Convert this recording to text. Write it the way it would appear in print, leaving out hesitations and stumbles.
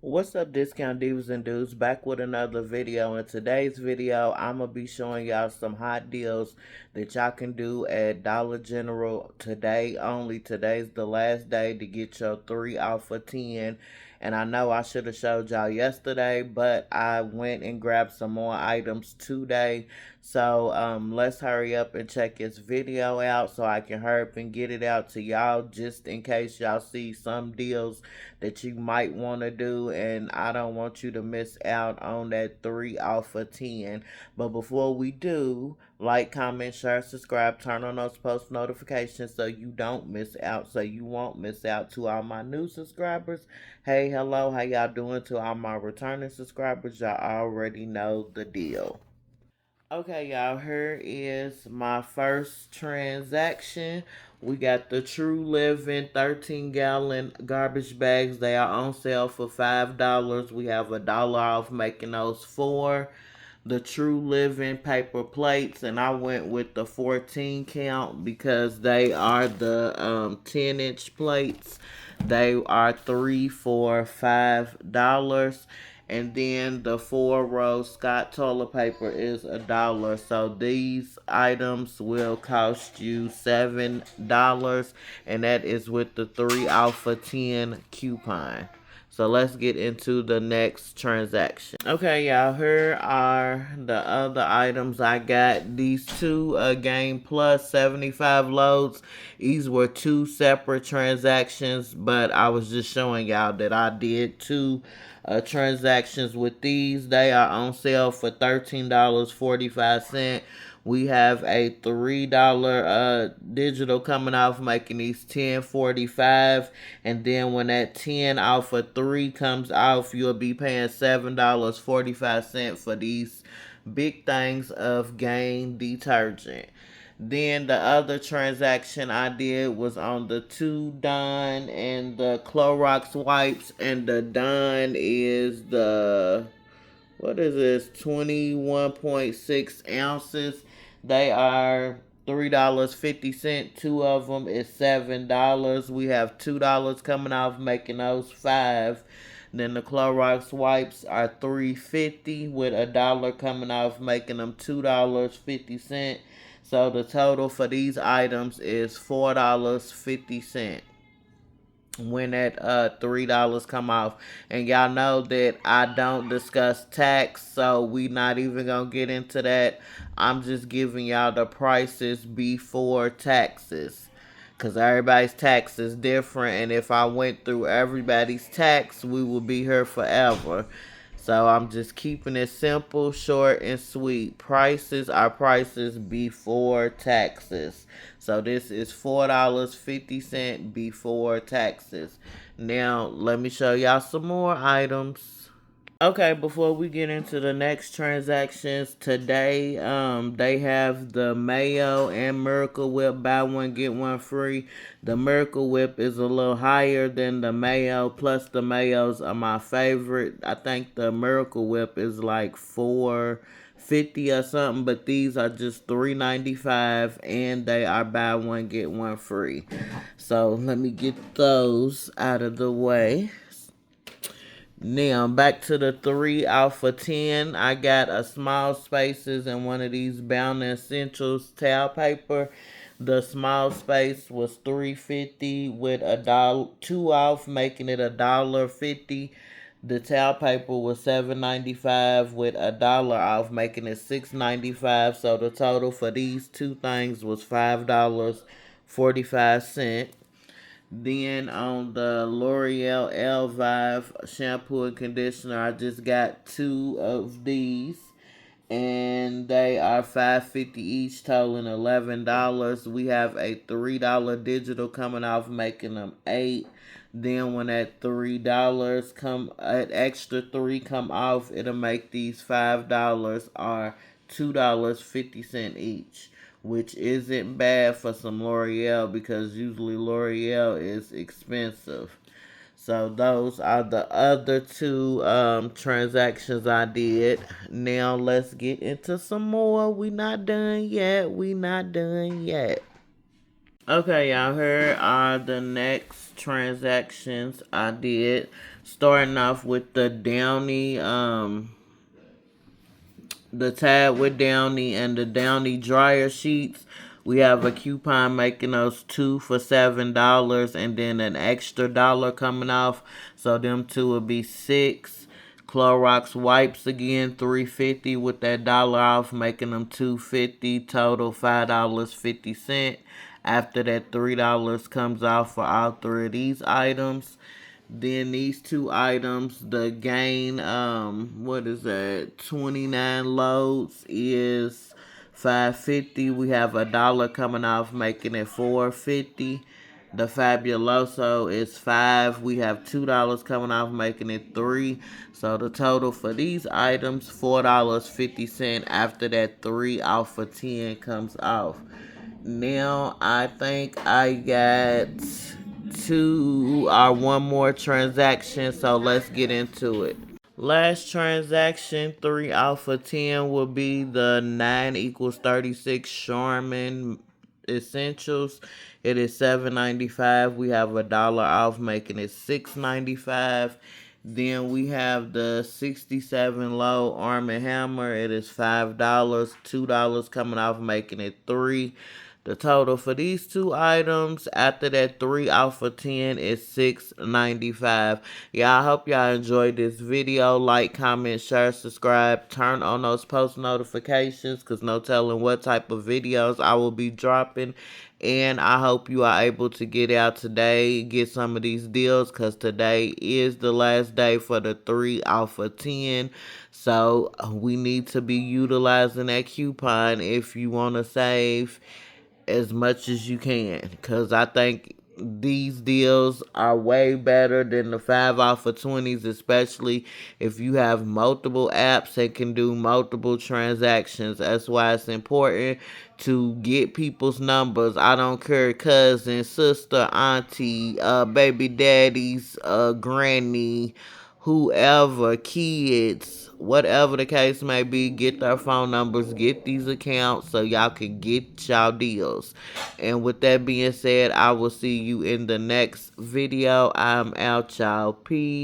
What's up, discount divas and dudes? Back with another video. In today's video, I'm gonna be showing y'all some hot deals that y'all can do at Dollar General today only. Today's the last day to get your 3 out for 10. And I know I should have showed y'all yesterday, but I went and grabbed some more items today. So let's hurry up and check this video out so I can hurry up and get it out to y'all, just in case y'all see some deals that you might want to do, and I don't want you to miss out on that 3 out for 10. But before we do, like, comment, share, subscribe, turn on those post notifications so you don't miss out, so you won't miss out. To all my new subscribers, hey, hello, how y'all doing? To all my returning subscribers, y'all already know the deal. Okay, y'all, here is my first transaction. We got the True Living 13-gallon garbage bags. They are on sale for $5. We have $1 off making those four. The True Living paper plates, and I went with the 14 count because they are the 10-inch plates. They are 3 for $5. And then the 4-row Scott toilet paper is $1. So these items will cost you $7, and that is with the 3 out for 10 coupon. So let's get into the next transaction. Okay, y'all, here are the other items I got. These two Game Plus 75 loads. These were two separate transactions, but I was just showing y'all that I did two transactions with these. They are on sale for $13.45. We have a $3 digital coming off, making these $10.45. And then when that 10 out for 3 comes off, you'll be paying $7.45 for these big things of Gain detergent. Then the other transaction I did was on the two Dawn and the Clorox wipes. And the Dawn is the, what is this, 21.6 ounces. They are $3.50. Two of them is $7. We have $2 coming off, making those 5. Then the Clorox wipes are $3.50 with $1 coming off, making them $2.50. So the total for these items is $4.50 when that $3 come off. And y'all know that I don't discuss tax, so we not even gonna get into that. I'm just giving y'all the prices before taxes, because everybody's tax is different, and if I went through everybody's tax, we would be here forever. So I'm just keeping it simple, short, and sweet. Prices are prices before taxes. So this is $4.50 before taxes. Now let me show y'all some more items. Okay, before we get into the next transactions today, they have the Mayo and Miracle Whip buy one get one free. The Miracle Whip is a little higher than the Mayo, plus the Mayos are my favorite. I think the Miracle Whip is like 4.50 or something, but these are just $3.95, and they are buy one get one free. So let me get those out of the way. Now back to the 3 out for 10. I got a small spaces and one of these Bound Essentials towel paper. The small space was $3.50 with $1 2 off, making it $1.50. The towel paper was $7.95 with $1 off, making it $6.95. So the total for these two things was $5.45. Then on the L'Oreal Elvive shampoo and conditioner, I just got two of these, and they are $5.50 each, totaling $11. We have a $3 digital coming off, making them 8. Then when that $3 come, an extra 3 come off, it'll make these $5 or $2.50 each, which isn't bad for some L'Oreal, because usually L'Oreal is expensive. So those are the other two transactions I did. Now let's get into some more. We not done yet. We not done yet. Okay, y'all, here are the next transactions I did. Starting off with the Downy, the Tad with Downy and the Downy dryer sheets. We have a coupon making those two for $7 and then an extra dollar coming off. So them two will be six. Clorox wipes again, $3.50 with that dollar off, making them $2.50. Total $5.50. After that, $3 comes off for all three of these items. Then these two items, the Gain, what is that? 29 loads is $5.50. We have a dollar coming off, making it $4.50. The Fabuloso is $5. We have $2 coming off, making it $3. So the total for these items, $4.50. After that, 3 off for 10 comes off. Now I think I got two or one more transaction, so let's get into it. Last transaction, 3 out of 10 will be the 9 equals 36 Charmin Essentials. It is $7.95. We have a dollar off, making it $6.95. Then we have the 67 low Arm& Hammer. It is $5. $2 coming off, making it $3. The total for these two items after that 3 out of 10 is $6.95. Yeah, I hope y'all enjoyed this video. Like, comment, share, subscribe. Turn on those post notifications because no telling what type of videos I will be dropping. And I hope you are able to get out today, get some of these deals because today is the last day for the 3 out of 10. So we need to be utilizing that coupon if you want to save as much as you can, because I think these deals are way better than the 5 off of 20s, especially if you have multiple apps and can do multiple transactions. That's why it's important to get people's numbers. I don't care, cousin, sister, auntie, baby daddies, granny, whoever, kids, whatever the case may be, get their phone numbers, get these accounts so y'all can get y'all deals. And with that being said, I will see you in the next video. I'm out, y'all. Peace.